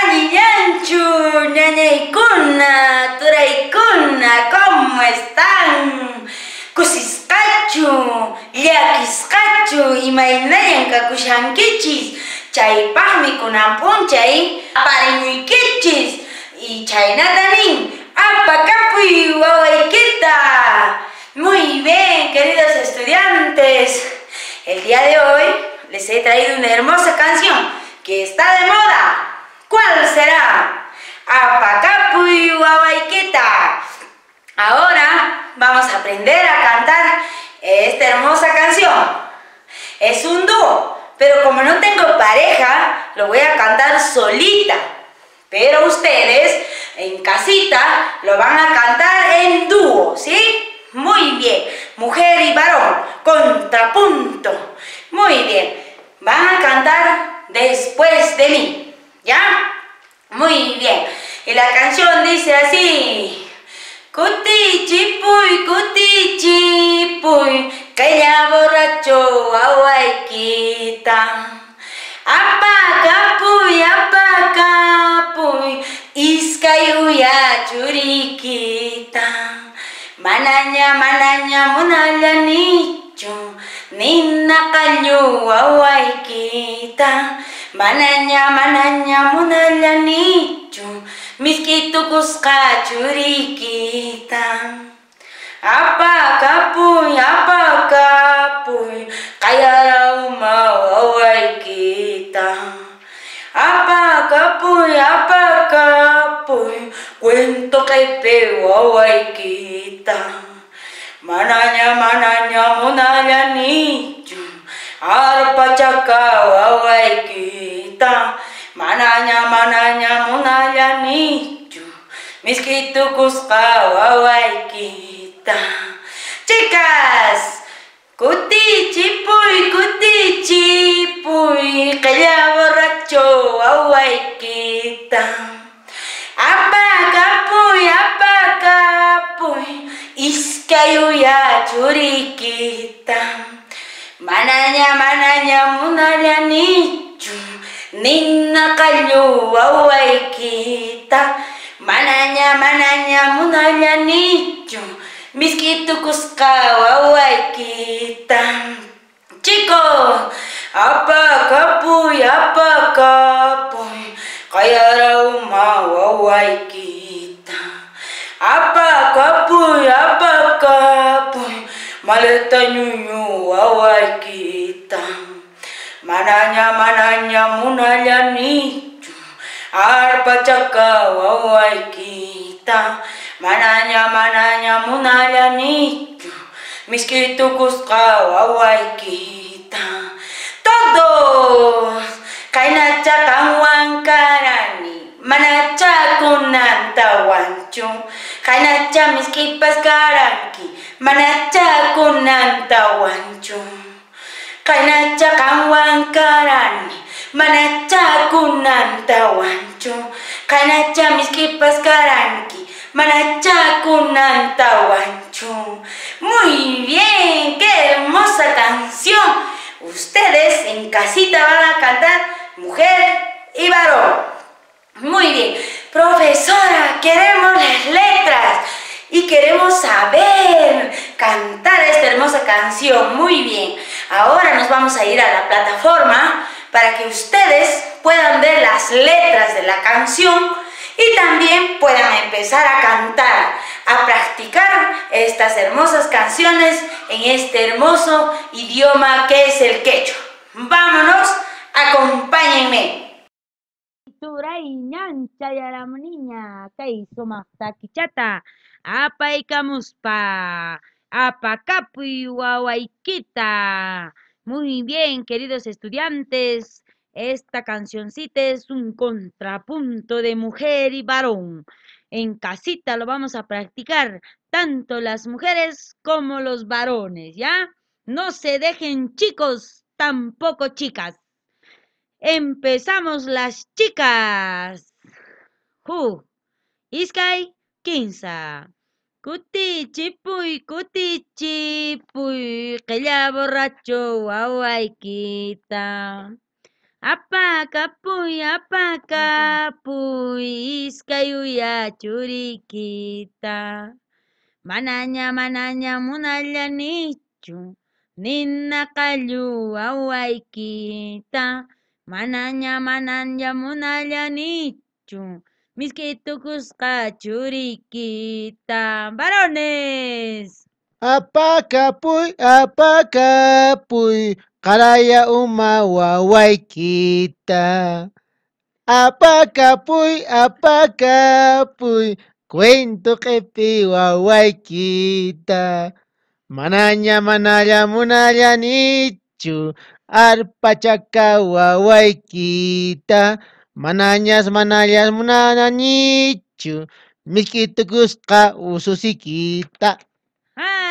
Añillanchu, ñañaykuna, turaykuna, ¿cómo están? Kusisqachu, llakisqachu, imaynayan kakushankichis, chaypaqmi kunan p'unchay aparimunkichis, y chaynatanin, apakapuy wawaykita. Muy bien, queridos estudiantes, el día de hoy les he traído una hermosa canción que está de moda. ¿Cuál será? Apakapuy wawaykita. Ahora vamos a aprender a cantar esta hermosa canción. Es un dúo, pero como no tengo pareja, lo voy a cantar solita. Pero ustedes en casita lo van a cantar en dúo, ¿sí? Muy bien. Mujer y varón, contrapunto. Muy bien. Van a cantar después de mí, ¿ya? Muy bien. Y la canción dice así. Kutichipuy, kaya borracho wawaykita. Apakapuy, iskay uya churikita. Mananya munallanichu, ninna kalyu wawaykita. Mananya munallanichu, miskitukusqa churikita. Apakapuy, kayarauma wawaykita. Apakapuy, cuento kaypi wawaykita. Mananya munallanichu, arpachaka wawaykita. Mananya munallanichu, miskitukusqa wawaykita. Chicas, kutichipuy, kaya borracho wawaykita. Apakapuy, iskay uya churikita. Mananya munallanichu, ninna kalyu wawaykita. Mananya munallanichu, miskitukusqa wawaykita. Chicos, apakapuy, kayarauma wawaykita. Apakapuy, maleta ñuñu wawaykita. Mananya munallanichu, arpachaka wawaykita. Mananya munallanichu, miskitukusqa wawaykita. Todos kaynacha kanwan karani, manacha kunantawanchu. Kaynacha miskipas karanki, manacha kunantawanchu. Kaynacha kanwan karani, manacha kunantawanchu. Kaynacha miskipas karanki, manacha kunantawanchu. Muy bien, qué hermosa canción. Ustedes en casita van a cantar mujer y varón. Muy bien. Profesora, queremos las letras y queremos saber cantar esta hermosa canción. Muy bien. Ahora nos vamos a ir a la plataforma para que ustedes puedan ver las letras de la canción y también puedan empezar a cantar, a practicar estas hermosas canciones en este hermoso idioma que es el quechua. ¡Vámonos! ¡Acompáñenme! Turay ñancha yaramuniña kay sumaqta kichata apaykamuspa apakapuy wawaykita. Muy bien, queridos estudiantes, esta cancioncita es un contrapunto de mujer y varón. En casita lo vamos a practicar, tanto las mujeres como los varones, ¿ya? No se dejen chicos, tampoco chicas. Empezamos las chicas. Iskay, quinza. Kutichipuy, qilla borracho wawaykita. apakapuy, iskayuya churikita. Mananya munallanichu, nina kallu wawaykita. Mananya munallanichu, miskitukusqa churikita. ¡Varones! Apakapuy, qaraya uma wawaykita. Apakapuy, cuento q'ipi wawaykita. Mananya munallanichu, arpachaka wawaykita. Manañas munallanichu, miskitukusqa ususikita.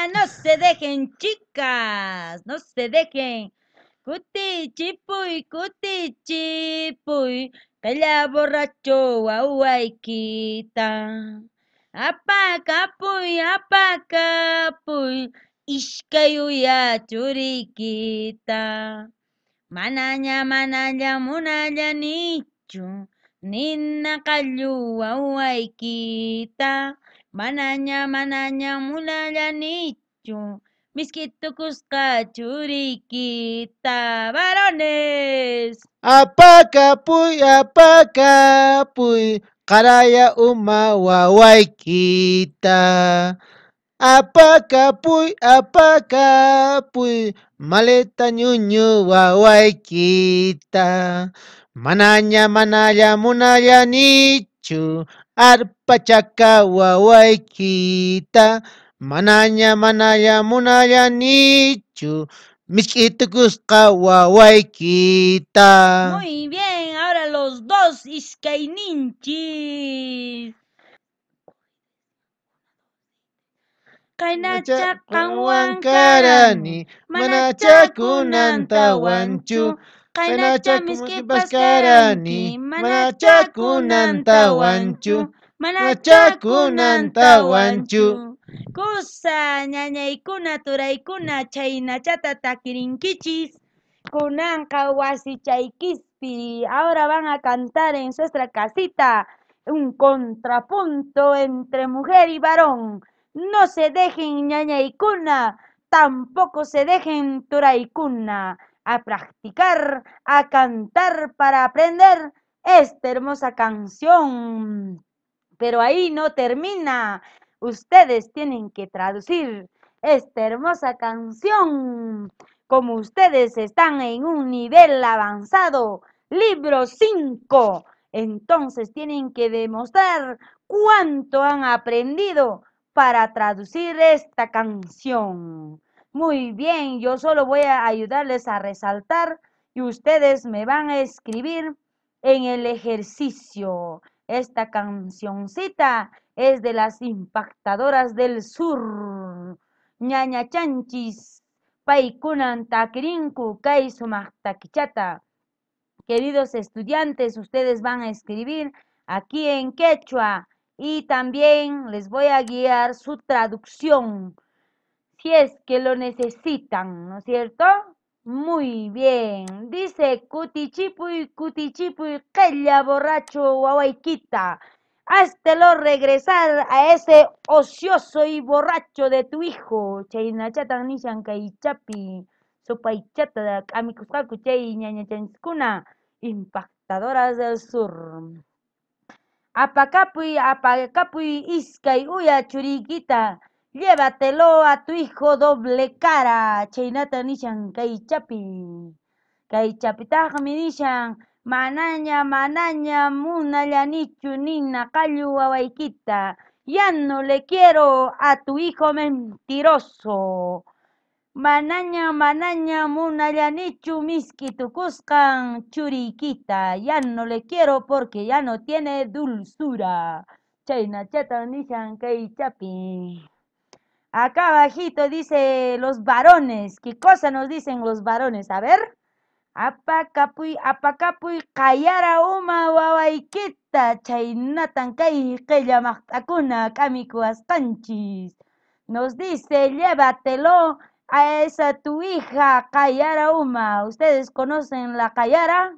No se dejen, chicas, no se dejen. Kutichipuy, calla borracho wawaykita. Apakapuy, iskayuya churikita. Mananya munallanichu, nina kallu wawaykita. Mananya munallanichu, miskitukusqa churikita. ¡Varones! Apakapuy, qaraya uma wawaykita. Apakapuy, maleta ñuñu wawaykita. Mananya munallanichu, arpachaka wawaykita. Mananya munallanichu, miskitukusqa wawaykita. Muy bien, ahora los dos iskayninchis. Kainachawankarani, manachakunantawanchu. Kainachakumiskipaskarani, manachakunantawanchu. Manachakunantawanchu. Kusa ñañaykuna turaykuna chaynachata takirinkichis. Kunanqa wasichaykispi. Ahora van a cantar en nuestra casita un contrapunto entre mujer y varón. No se dejen ñañaykuna, tampoco se dejen turaykuna. A practicar, a cantar para aprender esta hermosa canción. Pero ahí no termina. Ustedes tienen que traducir esta hermosa canción. Como ustedes están en un nivel avanzado, libro 5, entonces tienen que demostrar cuánto han aprendido para traducir esta canción. Muy bien, yo solo voy a ayudarles a resaltar y ustedes me van a escribir en el ejercicio. Esta cancioncita es de las impactadoras del sur. Ñaña chanchis, paikunan takirinku, kay sumaq takichata. Queridos estudiantes, ustedes van a escribir aquí en quechua y también les voy a guiar su traducción, si es que lo necesitan, ¿no es cierto? Muy bien. Dice cutichipuy, qella borracho wawaykita. Háztelo regresar a ese ocioso y borracho de tu hijo. Chaynachatan nishan kaychapi. Sopaychata k'amikusqaku chay ñañachanchiskuna impactadoras del sur. Apakapuy iskay uya churikita. Llévatelo a tu hijo doble cara. Chaynata nishan kaychapi. Kaychapitaqmi nishan manaña munallanichu nina kallu wawaykita. Ya no le quiero a tu hijo mentiroso. Manaña munallanichu miskitukusqan churikita. Ya no le quiero porque ya no tiene dulzura. Chaynachata nishan kaychapi. Acá abajito dice los varones. ¿Qué cosa nos dicen los varones? A ver. Apakapuy, kayara uma wawaykita. Chaynatan kay qillamaqtakuna k'amikuwasqanchis. Nos dice, llévatelo a esa tu hija, kayara uma. ¿Ustedes conocen la kayara?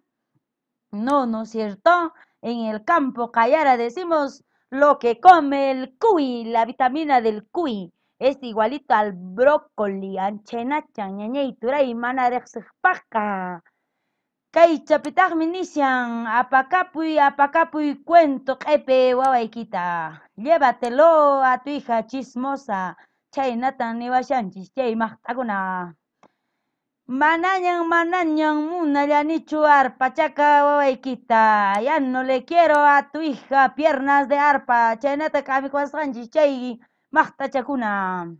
No, ¿no es cierto? En el campo Cayara decimos lo que come el cuy, la vitamina del cuy. Es igualito al brócoli, anchenacha, ñañaytura y manarexpaca. Kay chapitaqmi nishan, apakapuy cuento q'epe wawaykita. Llévatelo a tu hija chismosa. Chaynatan niwashanchis chay maqt'akuna. Manañan munallanichu arpachaca wawaykita. Ya no le quiero a tu hija piernas de arpa. Chaynata k'amikuwasqanchis chay maqt'achakuna.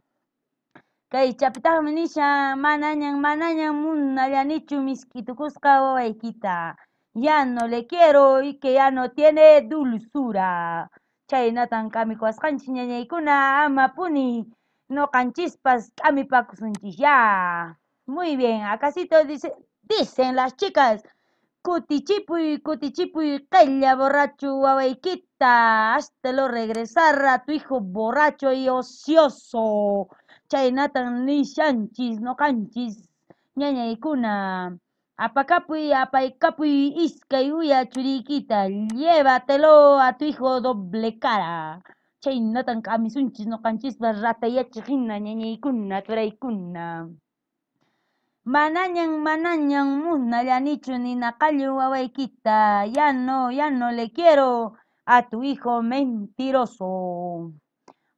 Kay chapitaqmi nisha manañan munallanichu misk'itukusqa wawaykita. Ya no le quiero y que ya no tiene dulzura. Chaynatan k'amikuwasqanchis ñañaykuna amapuni noqanchispas k'amipakusunchis ya. Muy bien, acasito dicen las chicas. Cutichipuy, qella borracho wawaykita. Háztelo regresar a tu hijo borracho y ocioso. Chaynatan nishanchis noqanchis ñañaykuna. Apaykapuy iskay uya churiykita. Llévatelo a tu hijo doble cara. Chaynatan k'amisunchis noqanchispas ratayachiq hina ñañaykuna, turaykuna. Manañan munallanichu ninaqallu wawaykita. Ya no le quiero a tu hijo mentiroso.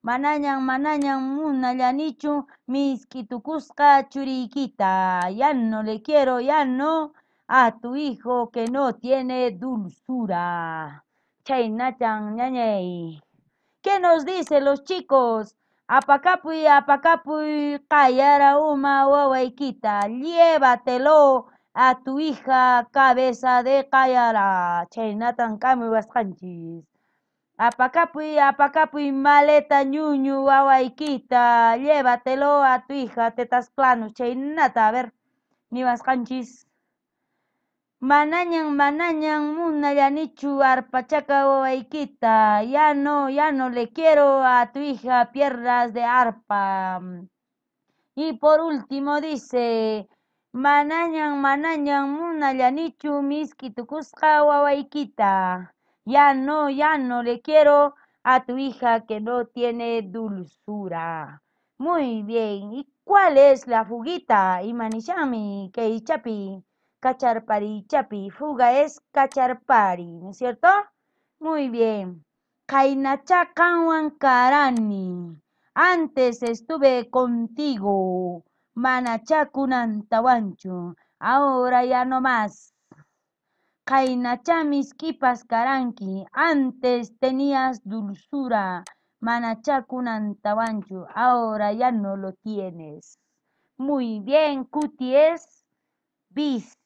Manañan munallanichu misk'itukusqa churiykita. Ya no le quiero, ya no a tu hijo que no tiene dulzura. Chaynatan ñañay. ¿Qué nos dicen los chicos? Apakapuy, qayara uma wawaykita. Llévatelo a tu hija cabeza de qayara. Chaynatan k'amiwasqanchis. Apakapuy maleta ñuñu wawaykita. Llévatelo a tu hija tetas planos. Chaynata, a ver, niwasqanchis. Manañan munallanichu arpachaca wawaykita. Ya no le quiero a tu hija piernas de arpa. Y por último dice, manañan munallanichu misk'itukusqa wawaykita. Ya no le quiero a tu hija que no tiene dulzura. Muy bien, ¿y cuál es la fuguita? Imanishami, keichapi. Cacharpari chapi, fuga es cacharpari, ¿no es cierto? Muy bien. Kainacha karani. Antes estuve contigo. Manachakunantawanchu. Ahora ya no más. Kainacha miskipas karanki. Antes tenías dulzura. Manachakunantawanchu. Ahora ya no lo tienes. Muy bien, Cuti es bis.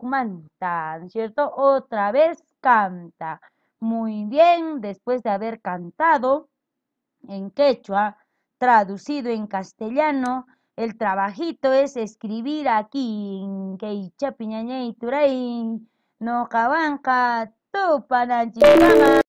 Manta, ¿no es cierto? Otra vez canta. Muy bien, después de haber cantado en quechua, traducido en castellano, el trabajito es escribir aquí en Queichapi ñañay turay, no cabanca, tupananchikama.